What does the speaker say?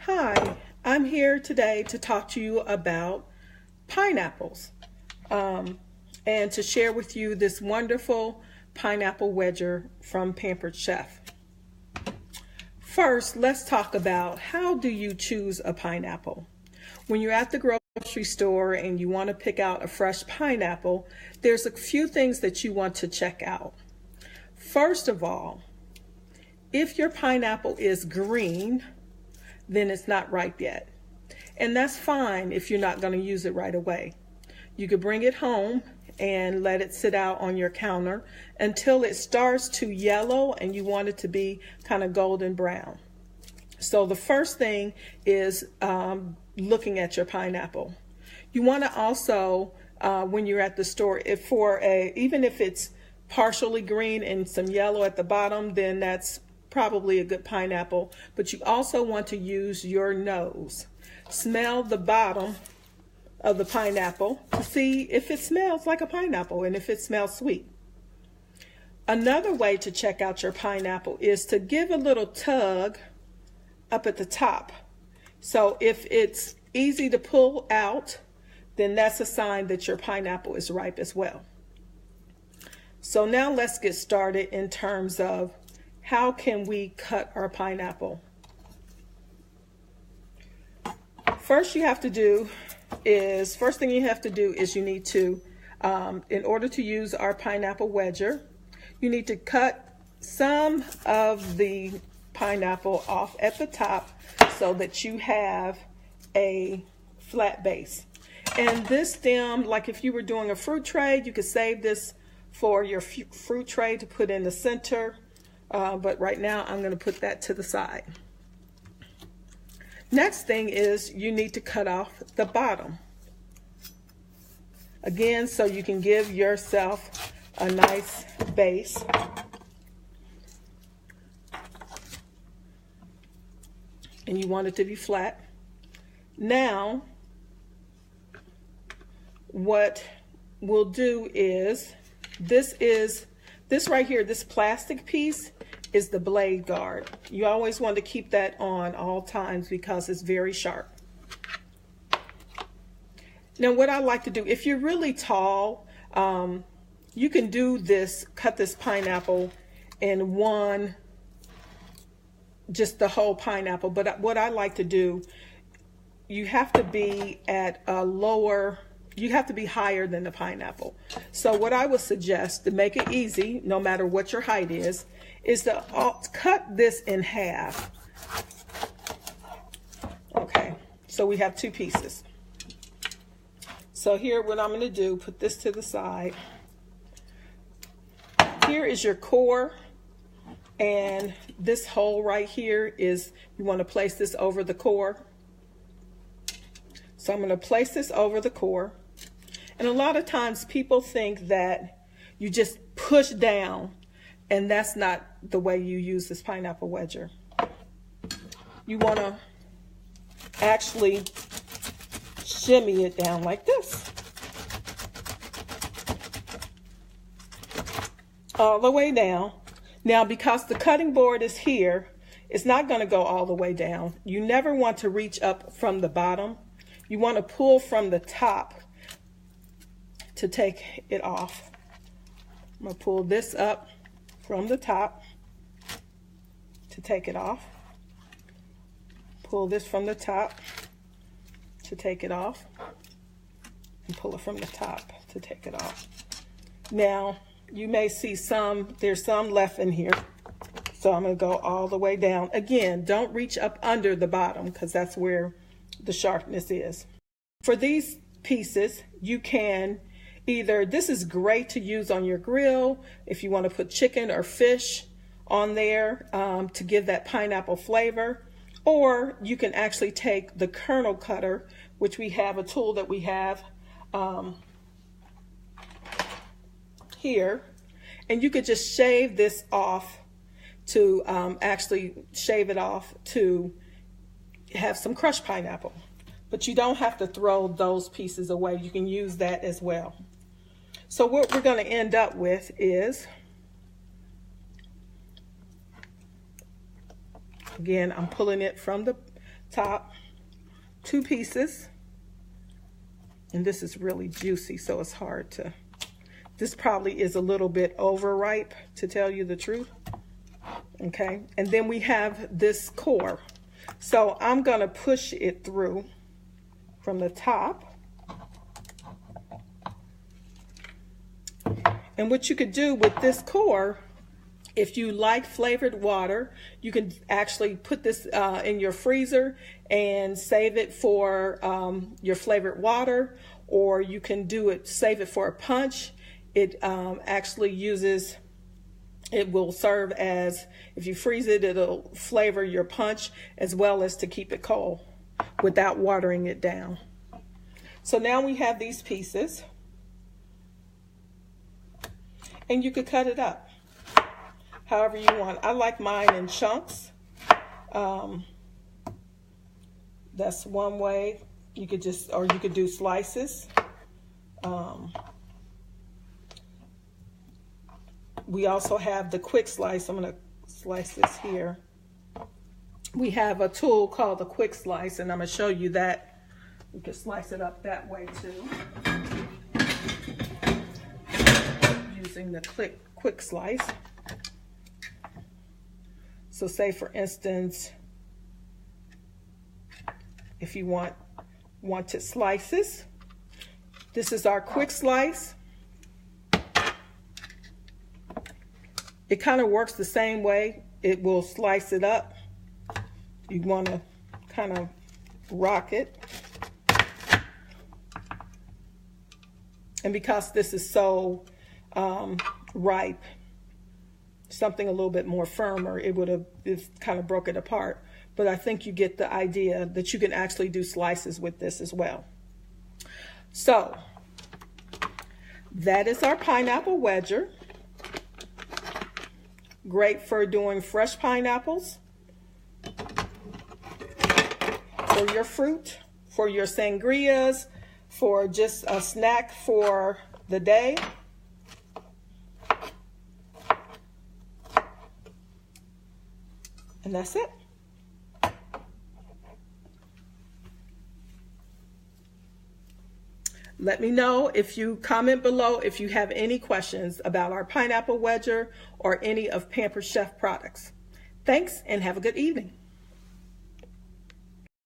Hi, I'm here today to talk to you about pineapples and to share with you this wonderful pineapple wedger from Pampered Chef. First, let's talk about how do you choose a pineapple. When you're at the grocery store and you want to pick out a fresh pineapple, there's a few things that you want to check out. First of all, if your pineapple is green, then it's not ripe yet. And that's fine if you're not going to use it right away. You could bring it home and let it sit out on your counter until it starts to yellow and you want it to be kind of golden brown. So the first thing is looking at your pineapple. You want to also, when you're at the store, even if it's partially green and some yellow at the bottom, then that's probably a good pineapple, but you also want to use your nose. Smell the bottom of the pineapple to see if it smells like a pineapple and if it smells sweet. Another way to check out your pineapple is to give a little tug up at the top. So if it's easy to pull out, then that's a sign that your pineapple is ripe as well. So now let's get started in terms of how can we cut our pineapple? First thing you have to do is you need to, in order to use our pineapple wedger, you need to cut some of the pineapple off at the top so that you have a flat base. And this stem, like if you were doing a fruit tray, you could save this for your fruit tray to put in the center. But right now I'm going to put that to the side. Next thing is you need to cut off the bottom. Again, so you can give yourself a nice base. And you want it to be flat. Now, what we'll do is, this right here, this plastic piece is the blade guard. You always want to keep that on all times because it's very sharp. Now what I like to do, if you're really tall, you can do this, cut this pineapple in one, just the whole pineapple. But what I like to do, you have to be at a lower, you have to be higher than the pineapple. So what I would suggest to make it easy, no matter what your height is to cut this in half. Okay, so we have two pieces. So here, what I'm going to do, put this to the side. Here is your core, and this hole right here is, you want to place this over the core. So I'm going to place this over the core. And a lot of times people think that you just push down, and that's not the way you use this pineapple wedger. You want to actually shimmy it down like this. All the way down. Now, because the cutting board is here, it's not going to go all the way down. You never want to reach up from the bottom. You want to pull from the top to take it off. I'm going to pull this up from the top to take it off. Pull this from the top to take it off. And pull it from the top to take it off. Now, you may see there's some left in here. So I'm going to go all the way down. Again, don't reach up under the bottom because that's where the sharpness is. For these pieces, you can this is great to use on your grill if you want to put chicken or fish on there to give that pineapple flavor. Or you can actually take the kernel cutter, which we have a tool that we have here, and you could just shave this off to actually shave it off to have some crushed pineapple. But you don't have to throw those pieces away. You can use that as well. So what we're going to end up with is, again, I'm pulling it from the top, 2 pieces. And this is really juicy, so it's hard to, this probably is a little bit overripe, to tell you the truth. Okay, and then we have this core. So I'm gonna push it through from the top. And what you could do with this core, if you like flavored water, you can actually put this in your freezer and save it for your flavored water, or you can do it, save it for a punch. It actually uses, it will serve as, if you freeze it, it'll flavor your punch as well as to keep it cold without watering it down. So now we have these pieces, and you could cut it up however you want. I like mine in chunks. That's one way. You could just, or you could do slices. We also have the quick slice. I'm going to slice this here. We have a tool called the quick slice, and I'm going to show you that. You can slice it up that way too, using the quick slice. So say for instance, if you wanted slices, this is our quick slice. It kind of works the same way. It will slice it up. You want to kind of rock it. And because this is so ripe, something a little bit more firmer, it would have kind of broke it apart. But I think you get the idea that you can actually do slices with this as well. So that is our pineapple wedger. Great for doing fresh pineapples, for your fruit, for your sangrias, for just a snack for the day. And that's it. Let me know if you comment below if you have any questions about our pineapple wedger or any of Pampered Chef products. Thanks and have a good evening.